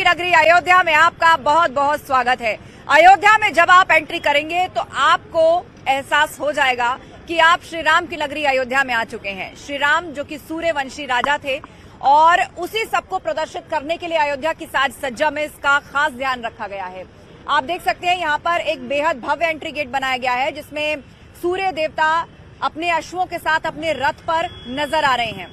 नगरी अयोध्या में आपका बहुत बहुत स्वागत है। अयोध्या में जब आप एंट्री करेंगे तो आपको एहसास हो जाएगा कि आप श्री राम की नगरी अयोध्या में आ चुके हैं। श्री राम जो कि सूर्यवंशी राजा थे और उसी सबको प्रदर्शित करने के लिए अयोध्या की साज सज्जा में इसका खास ध्यान रखा गया है। आप देख सकते हैं यहाँ पर एक बेहद भव्य एंट्री गेट बनाया गया है जिसमें सूर्य देवता अपने अश्वों के साथ अपने रथ पर नजर आ रहे हैं।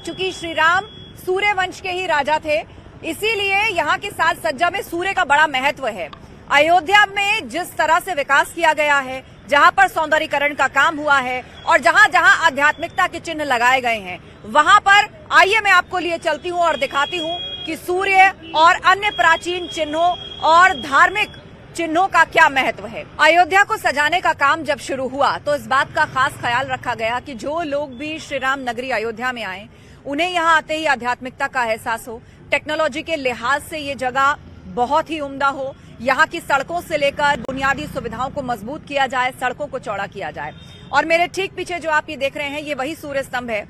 चूंकि श्री राम सूर्यवंश के ही राजा थे, इसीलिए यहाँ की साज सज्जा में सूर्य का बड़ा महत्व है। अयोध्या में जिस तरह से विकास किया गया है, जहाँ पर सौंदर्यीकरण का काम हुआ है और जहाँ जहाँ आध्यात्मिकता के चिन्ह लगाए गए हैं, वहाँ पर आइए मैं आपको लिए चलती हूँ और दिखाती हूँ कि सूर्य और अन्य प्राचीन चिन्हों और धार्मिक चिन्हों का क्या महत्व है। अयोध्या को सजाने का काम जब शुरू हुआ तो इस बात का खास ख्याल रखा गया कि जो लोग भी श्री राम नगरी अयोध्या में आए उन्हें यहाँ आते ही आध्यात्मिकता का एहसास हो। टेक्नोलॉजी के लिहाज से ये जगह बहुत ही उम्दा हो। यहाँ की सड़कों से लेकर बुनियादी सुविधाओं को मजबूत किया जाए, सड़कों को चौड़ा किया जाए। और मेरे ठीक पीछे जो आप ये देख रहे हैं, ये वही सूर्य स्तंभ है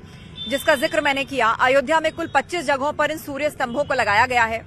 जिसका जिक्र मैंने किया। अयोध्या में कुल 25 जगहों पर इन सूर्य स्तंभों को लगाया गया है।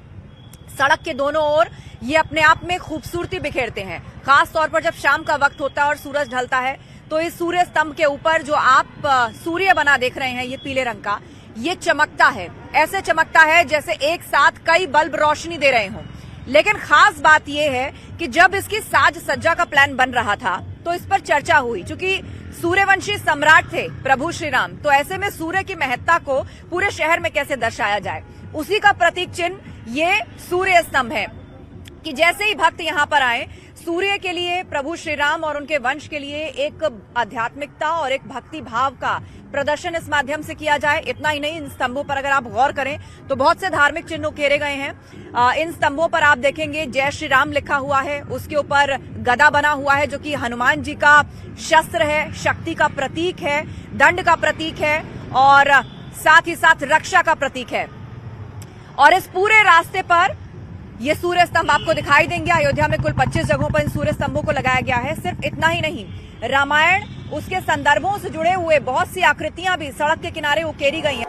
सड़क के दोनों ओर ये अपने आप में खूबसूरती बिखेरते हैं। खास तौर पर जब शाम का वक्त होता है और सूरज ढलता है तो इस सूर्य स्तंभ के ऊपर जो आप सूर्य बना देख रहे हैं, ये पीले रंग का, ये चमकता है। ऐसे चमकता है जैसे एक साथ कई बल्ब रोशनी दे रहे हों। लेकिन खास बात यह है कि जब इसकी साज सज्जा का प्लान बन रहा था तो इस पर चर्चा हुई। चूंकि सूर्यवंशी सम्राट थे प्रभु श्री राम, तो ऐसे में सूर्य की महत्ता को पूरे शहर में कैसे दर्शाया जाए, उसी का प्रतीक चिन्ह ये सूर्य स्तंभ है कि जैसे ही भक्त यहाँ पर आए, सूर्य के लिए, प्रभु श्री राम और उनके वंश के लिए एक आध्यात्मिकता और एक भक्ति भाव का प्रदर्शन इस माध्यम से किया जाए। इतना ही नहीं, इन स्तंभों पर अगर आप गौर करें तो बहुत से धार्मिक चिन्ह उकेरे गए हैं। इन स्तंभों पर आप देखेंगे जय श्री राम लिखा हुआ है, उसके ऊपर गदा बना हुआ है जो कि हनुमान जी का शस्त्र है, शक्ति का प्रतीक है, दंड का प्रतीक है और साथ ही साथ रक्षा का प्रतीक है। और इस पूरे रास्ते पर ये सूर्य स्तंभ आपको दिखाई देंगे। अयोध्या में कुल 25 जगहों पर इन सूर्य स्तंभों को लगाया गया है। सिर्फ इतना ही नहीं, रामायण, उसके संदर्भों से जुड़े हुए बहुत सी आकृतियां भी सड़क के किनारे उकेरी गई हैं।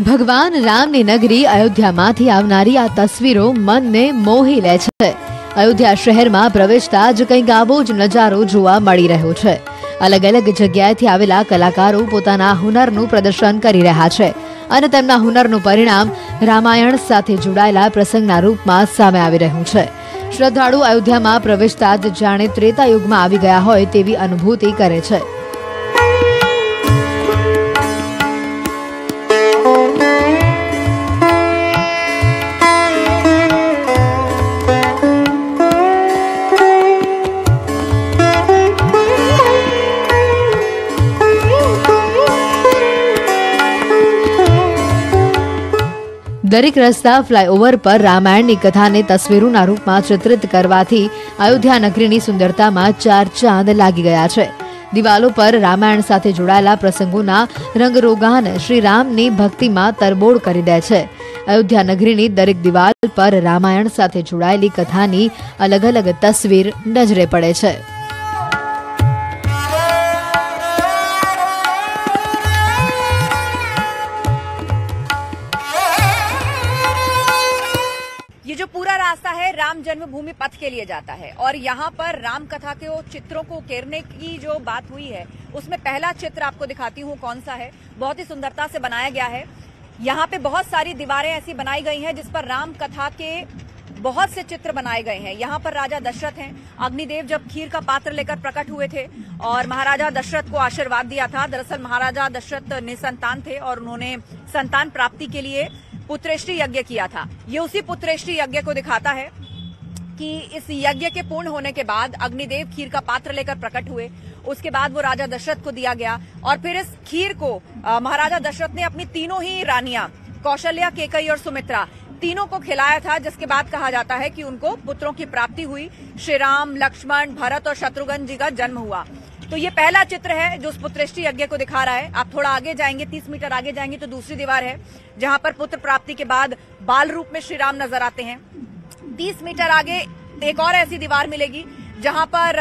ભગવાન રામની નગરી અયોધ્યામાંથી આવનારી આ તસવીરો મનને મોહી લે છે। અયોધ્યા શહેરમાં પ્રવેશતા જ કંઈક આવો જ નજારો જોવા મળી રહ્યો છે। અલગ અલગ જગ્યાએથી આવેલા કલાકારો પોતાના હુનરનું પ્રદર્શન કરી રહ્યા છે અને તેમના હુનરનું પરિણામ રામાયણ સાથે જોડાયેલા પ્રસંગના રૂપમાં સામે આવી રહ્યું છે। શ્રદ્ધાળુ અયોધ્યામાં પ્રવેશતા જ જાણે ત્રેતા યુગમાં આવી ગયા હોય તેવી અનુભૂતિ કરે છે। દરેક રસ્તા ફ્લાયઓવર પર રામાયણની કથાને તસવીરોના રૂપમાં ચિત્રિત કરવાથી અયોધ્યા નગરીની સુંદરતામાં ચાર ચાંદ લાગી ગયા છે। દિવાલો પર રામાયણ સાથે જોડાયેલા પ્રસંગોના રંગરોગાન શ્રીરામની ભક્તિમાં તરબોળ કરી દે છે। અયોધ્યા નગરીની દરેક દિવાલ પર રામાયણ સાથે જોડાયેલી કથાની અલગ અલગ તસવીર નજરે પડે છે। ये जो पूरा रास्ता है राम जन्मभूमि पथ के लिए जाता है और यहाँ पर राम कथा के चित्रों को उकेरने की जो बात हुई है उसमें पहला चित्र आपको दिखाती हूँ कौन सा है। बहुत ही सुंदरता से बनाया गया है। यहाँ पे बहुत सारी दीवारें ऐसी बनाई गई हैं जिस पर राम कथा के बहुत से चित्र बनाए गए हैं। यहाँ पर राजा दशरथ हैं। अग्निदेव जब खीर का पात्र लेकर प्रकट हुए थे और महाराजा दशरथ को आशीर्वाद दिया था। दरअसल महाराजा दशरथ निसंतान थे और उन्होंने संतान प्राप्ति के लिए पुत्रेष्टि यज्ञ किया था। ये उसी पुत्रेष्टि यज्ञ को दिखाता है कि इस यज्ञ के पूर्ण होने के बाद अग्निदेव खीर का पात्र लेकर प्रकट हुए। उसके बाद वो राजा दशरथ को दिया गया और फिर इस खीर को महाराजा दशरथ ने अपनी तीनों ही रानियां कौशल्या, केकई और सुमित्रा तीनों को खिलाया था, जिसके बाद कहा जाता है कि उनको पुत्रों की प्राप्ति हुई। श्री राम, लक्ष्मण, भरत और शत्रुघ्न जी का जन्म हुआ। तो ये पहला चित्र है जो उस पुत्रेष्टि यज्ञ को दिखा रहा है। आप थोड़ा आगे जाएंगे, 30 मीटर आगे जाएंगे तो दूसरी दीवार है जहां पर पुत्र प्राप्ति के बाद बाल रूप में श्री राम नजर आते हैं। 30 मीटर आगे एक और ऐसी दीवार मिलेगी जहां पर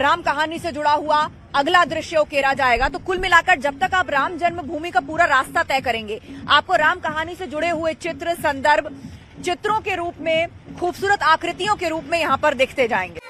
राम कहानी से जुड़ा हुआ अगला दृश्य उकेरा जाएगा। तो कुल मिलाकर जब तक आप राम जन्मभूमि का पूरा रास्ता तय करेंगे, आपको राम कहानी से जुड़े हुए चित्र, संदर्भ, चित्रों के रूप में, खूबसूरत आकृतियों के रूप में यहाँ पर दिखते जाएंगे।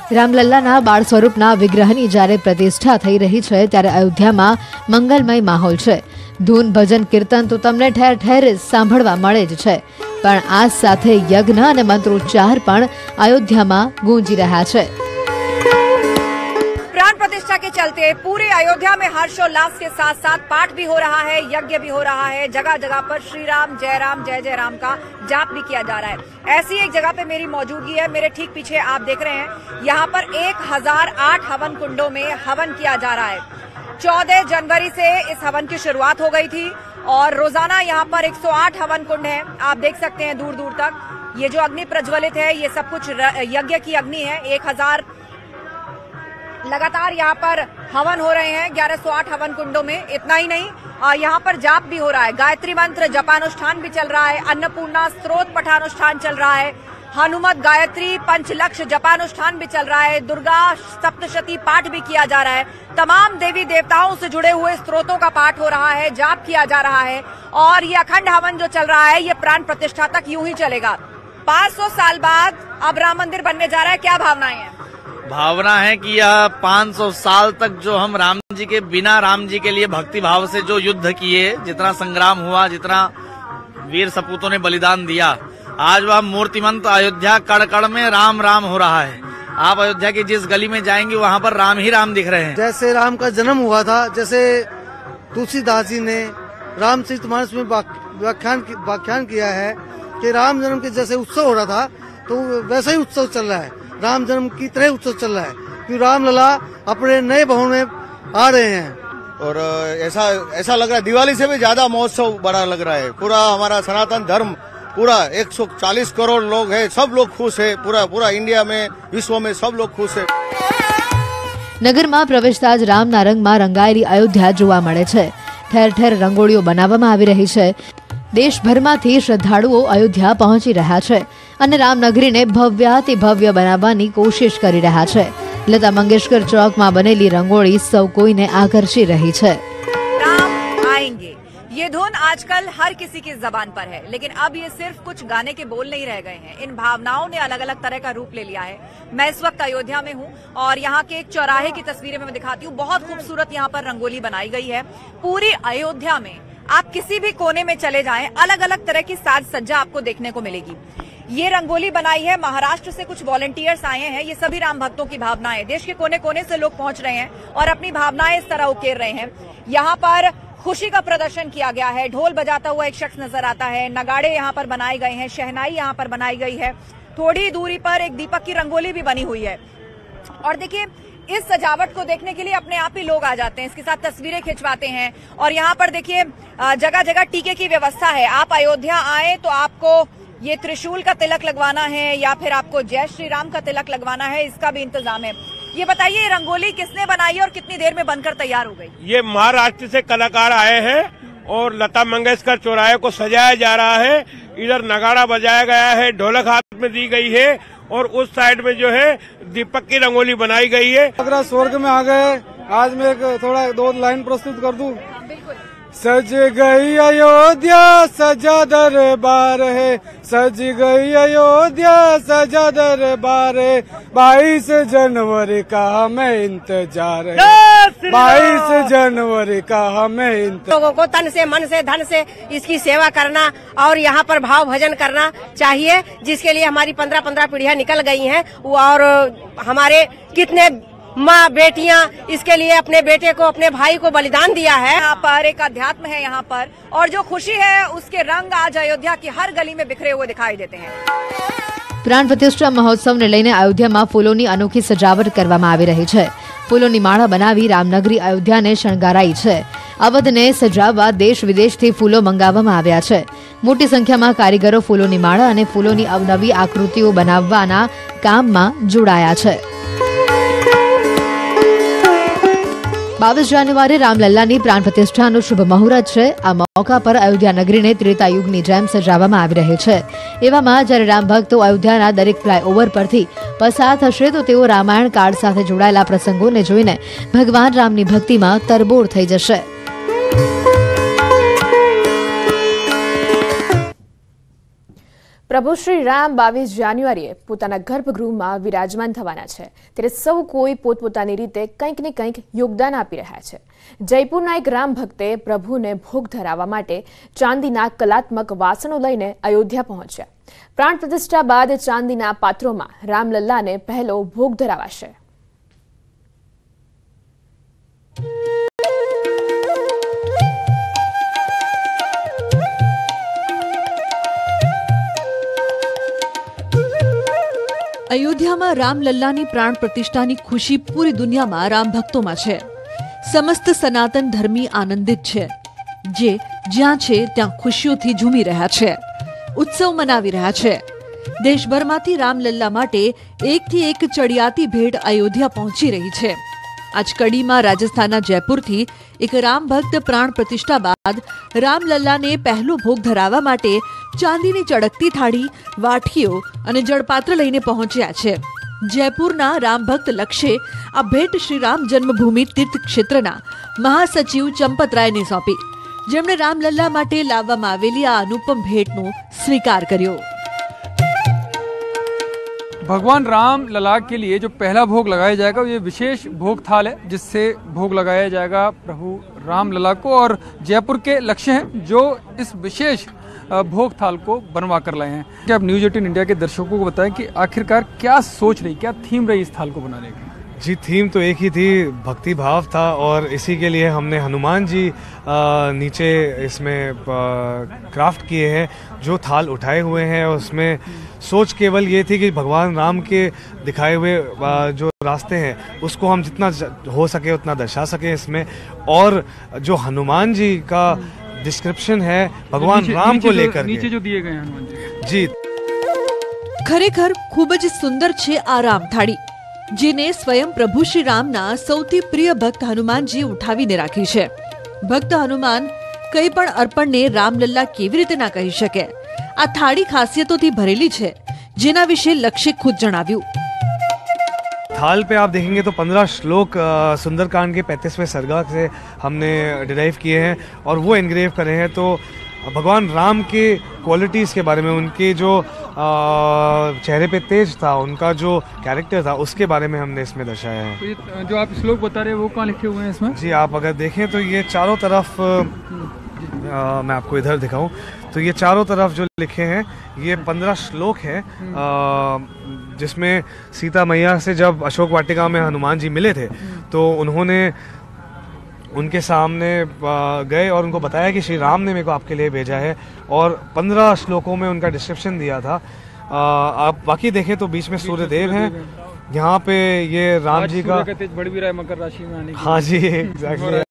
રામલલ્લાના બાળ સ્વરૂપના વિગ્રહની જ્યારે પ્રતિષ્ઠા થઈ રહી છે ત્યારે અયોધ્યામાં મંગલમય માહોલ છે। ધૂન, ભજન, કીર્તન તો તમને ઠેર ઠેર સાંભળવા મળે જ છે, પણ આ સાથે યજ્ઞ અને મંત્રોચ્ચાર પણ અયોધ્યામાં ગૂંજી રહ્યા છે। प्राण प्रतिष्ठा के चलते पूरे अयोध्या में हर्षोल्लास के साथ साथ पाठ भी हो रहा है, यज्ञ भी हो रहा है। जगह जगह पर श्री राम, जय जय राम का जाप भी किया जा रहा है। ऐसी एक जगह पे मेरी मौजूदगी है। मेरे ठीक पीछे आप देख रहे हैं, यहाँ पर 1008 हवन कुंडों में हवन किया जा रहा है। 14 जनवरी से इस हवन की शुरुआत हो गई थी और रोजाना यहाँ पर 108 हवन कुंड है। आप देख सकते हैं दूर दूर तक ये जो अग्नि प्रज्वलित है, ये सब कुछ यज्ञ की अग्नि है। 1000 लगातार यहाँ पर हवन हो रहे हैं 1108 हवन कुंडों में। इतना ही नहीं, यहाँ पर जाप भी हो रहा है, गायत्री मंत्र जपानुष्ठान भी चल रहा है, अन्नपूर्णा स्त्रोत पठानुष्ठान चल रहा है, हनुमत गायत्री पंचलक्ष जपानुष्ठान भी चल रहा है, दुर्गा सप्तशती पाठ भी किया जा रहा है। तमाम देवी देवताओं से जुड़े हुए स्त्रोतों का पाठ हो रहा है, जाप किया जा रहा है और ये अखंड हवन जो चल रहा है ये प्राण प्रतिष्ठा तक यूं ही चलेगा। 500 साल बाद अब राम मंदिर बनने जा रहा है। क्या भावनाएं हैं? भावना है कि यह 500 साल तक जो हम राम जी के बिना राम जी के लिए भक्ति भाव से जो युद्ध किए, जितना संग्राम हुआ, जितना वीर सपूतों ने बलिदान दिया, आज वह मूर्तिमंत अयोध्या कड़ कड़ में राम राम हो रहा है। आप अयोध्या की जिस गली में जाएंगे वहाँ पर राम ही राम दिख रहे हैं। जैसे राम का जन्म हुआ था, जैसे तुलसीदास जी ने रामचरितमानस में व्याख्यान किया है कि राम जन्म के जैसे उत्सव हो रहा था, तो वैसा ही उत्सव चल रहा है। राम जन्म की तरह उत्सव चल रहा है क्योंकि रामलला अपने नए भवन में आ रहे हैं और ऐसा लग रहा है दिवाली से भी ज्यादा महोत्सव बड़ा लग रहा है। पूरा हमारा सनातन धर्म पूरा 140 करोड़ लोग है, सब लोग खुश है। पूरा इंडिया में, विश्व में सब लोग खुश है। નગરમાં પ્રવેશતા જ રામના રંગમાં રંગાયેલી અયોધ્યા જોવા મળે છે। ઠેર ઠેર રંગોળીઓ બનાવવામાં આવી રહી છે। દેશભરમાંથી શ્રદ્ધાળુઓ અયોધ્યા પહોંચી રહ્યા છે અને રામનગરીને ભવ્યાતિ ભવ્ય બનાવવાની કોશિશ કરી રહ્યા છે। લતા મંગેશકર ચોકમાં બનેલી રંગોળી સૌ કોઈને આકર્ષી રહી છે। राम आएंगे, ये धुन आजकल हर किसी की जबान पर है, लेकिन अब ये सिर्फ कुछ गाने के बोल नहीं रह गए हैं। इन भावनाओं ने अलग अलग तरह का रूप ले लिया है। मैं इस वक्त अयोध्या में हूँ और यहाँ के एक चौराहे की तस्वीरें मैं दिखाती हूँ। बहुत खूबसूरत यहाँ पर रंगोली बनाई गई है। पूरी अयोध्या में आप किसी भी कोने में चले जाएं, अलग अलग तरह की साज सज्जा आपको देखने को मिलेगी। ये रंगोली बनाई है, महाराष्ट्र से कुछ वॉलंटियर्स आए हैं। ये सभी राम भक्तों की भावनाएं, देश के कोने कोने से लोग पहुंच रहे हैं और अपनी भावनाएं इस तरह उकेर रहे हैं। यहाँ पर खुशी का प्रदर्शन किया गया है। ढोल बजाता हुआ एक शख्स नजर आता है, नगाड़े यहाँ पर बनाए गए हैं, शहनाई यहाँ पर बनाई गई है। थोड़ी दूरी पर एक दीपक की रंगोली भी बनी हुई है और देखिए इस सजावट को देखने के लिए अपने आप ही लोग आ जाते हैं, इसके साथ तस्वीरें खिंचवाते हैं। और यहाँ पर देखिए जगह जगह टीके की व्यवस्था है। आप अयोध्या आए तो आपको ये त्रिशूल का तिलक लगवाना है या फिर आपको जय श्री राम का तिलक लगवाना है, इसका भी इंतजाम है। ये बताइए, ये रंगोली किसने बनाई है और कितनी देर में बनकर तैयार हो गई? ये महाराष्ट्र से कलाकार आए हैं और लता मंगेशकर चौराहे को सजाया जा रहा है। इधर नगाड़ा बजाया गया है, ढोलक हाथ में दी गई है और उस साइड में जो है दीपक की रंगोली बनाई गई है। अगर स्वर्ग में आ गए। आज मैं थोड़ा 2 लाइन प्रस्तुत कर दूं। सज गई अयोध्या सजा दरबार है, सज गई अयोध्या सजा दरबार है, 22 जनवरी का हमें इंतजार है, 22 जनवरी का हमें इंतजार। लोगों को तन से, मन से, धन से इसकी सेवा करना और यहाँ पर भाव भजन करना चाहिए, जिसके लिए हमारी 15 पीढ़ियां निकल गई हैं और हमारे कितने माँ बेटियां इसके लिए अपने बेटे को, अपने भाई को बलिदान दिया है। यहाँ पर एक अध्यात्म है यहाँ पर और जो खुशी है उसके रंग आज अयोध्या की हर गली में बिखरे हुए दिखाई देते हैं। प्राण प्रतिष्ठा महोत्सवने लईने अयोध्याમાં ફૂલોની અનોખી સજાવટ કરવામાં આવી રહી છે। ફૂલોની માળા બનાવી રામનગરી અયોધ્યાને શણગારાઈ છે। આ વધને સજાવવા દેશ વિદેશથી ફૂલો મંગાવવામાં આવ્યા છે. મોટી સંખ્યામાં કારીગરો ફૂલોની માળા અને ફૂલોની અવનવી આકૃતિઓ બનાવવાના કામમાં જોડાયા છે. 22 જાન્યુઆરી રામલલ્લાની પ્રાણ પ્રતિષ્ઠાનો શુભ મુહૂર્ત છે. આ મોકા પર અયોધ્યા નગરીને ત્રેતા યુગની જેમ સજાવવામાં આવી રહી છે. એવામાં જ્યારે રામ ભક્તો અયોધ્યાના દરેક ફ્લાયઓવર પરથી પસાર થશે તો તેઓ રામાયણ કાળ સાથે જોડાયેલા પ્રસંગોને જોઈને ભગવાન રામની ભક્તિમાં તરબોળ થઈ જશે. પ્રભુ શ્રી રામ 22 જાન્યુઆરીએ પોતાના ગર્ભગૃહમાં વિરાજમાન થવાના છે. ત્યારે સૌ કોઈ પોતપોતાની રીતે કંઈક ને કંઈક યોગદાન આપી રહ્યા છે. જયપુરના એક રામ ભક્તે પ્રભુને ભોગ ધરાવવા માટે ચાંદીના કલાત્મક વાસણો લઈને અયોધ્યા પહોંચ્યા. પ્રાણ પ્રતિષ્ઠા બાદ ચાંદીના પાત્રોમાં રામલલ્લાને પહેલો ભોગ ધરાવાશે. અયોધ્યામાં રામલલ્લાની પ્રાણ પ્રતિષ્ઠાની ખુશી પૂરી દુનિયામાં રામ ભક્તોમાં છે. સમસ્ત સનાતન ધર્મી આનંદિત છે, જે જ્યાં છે ત્યાં ખુશીઓથી ઝૂમી રહ્યા છે, ઉત્સવ મનાવી રહ્યા છે. દેશભરમાંથી રામલલ્લા માટે એકથી એક ચડિયાતી ભેટ અયોધ્યા પહોંચી રહી છે. આજ કડીમાં રાજસ્થાનના જયપુરથી એક રામ ભક્ત પ્રાણ પ્રતિષ્ઠા બાદ રામલલ્લાને પહેલો ભોગ ધરાવવા માટે ચાંદીની ચળકતી થાળી, વાટકીઓ અને જળપાત્ર લઈને પહોંચ્યા છે. જયપુરના રામ ભક્ત લક્ષે આ ભેટ શ્રી રામ જન્મભૂમિ તીર્થ ક્ષેત્રના મહાસચિવ ચંપતરાયને સોંપી, જેમણે રામલલ્લા માટે લાવવામાં આવેલી આ અનુપમ ભેટનો સ્વીકાર કર્યો. भगवान राम लला के लिए जो पहला भोग लगाया जाएगा ये विशेष भोग थाल है, जिससे भोग लगाया जाएगा प्रभु राम लला को. और जयपुर के लक्ष्य हैं जो इस विशेष भोग थाल को बनवा कर लाए हैं. कि आप न्यूज़ 18 इंडिया के दर्शकों को बताएं कि आखिरकार क्या सोच रही, क्या थीम रही इस थाल को बनाने की? जी, थीम तो एक ही थी, भक्ति भाव था, और इसी के लिए हमने हनुमान जी नीचे इसमें क्राफ्ट किए हैं. जो थाल उठाए हुए हैं उसमें सोच केवल ये थी कि भगवान राम के दिखाए हुए जो रास्ते हैं उसको हम जितना हो सके उतना दर्शा सके इसमें. और जो हनुमान जी का डिस्क्रिप्शन है भगवान राम को लेकर नीचे जो दिए गए हैं हनुमान जी, ખરેખર ખૂબ જ સુંદર છે આ રામ થાળી, જેને સ્વયં પ્રભુ શ્રી રામના સૌથી પ્રિય ભક્ત હનુમાનજી ઉઠાવીને રાખી છે. ભક્ત હનુમાન કંઈ પણ અર્પણને રામલલ્લા કેવી રીતે ના કહી શકે? આ થાળી ખાસિયતોથી ભરેલી છે, જેના વિશે લક્ષ્ય ખુદ જણાવ્યું. थाल पे आप देखेंगे तो 15 श्लोक सुंदरकांड के 35वें सर्गा से हमने डिराइव किए हैं और वो एनग्रेव करे हैं. तो भगवान राम के क्वालिटीज़ के बारे में, उनके जो चेहरे पे तेज था, उनका जो कैरेक्टर था, उसके बारे में हमने इसमें दर्शाया है. तो जो आप श्लोक बता रहे हैं वो कहाँ लिखे हुए हैं इसमें? जी, आप अगर देखें तो ये चारों तरफ मैं आपको इधर दिखाऊं तो ये चारों तरफ जो लिखे हैं ये 15 श्लोक हैं, जिसमें सीता मैया से जब अशोक वाटिका में हनुमान जी मिले थे तो उन्होंने उनके सामने गए और उनको बताया कि श्री राम ने मेरे को आपके लिए भेजा है, और 15 श्लोकों में उनका डिस्क्रिप्शन दिया था. आप बाकी देखें तो बीच में सूर्यदेव हैं, यहाँ पे ये राम जी का तेज बढ़ भी रहा है मकर राशि में आने की. हाँ जी, एग्जैक्टली.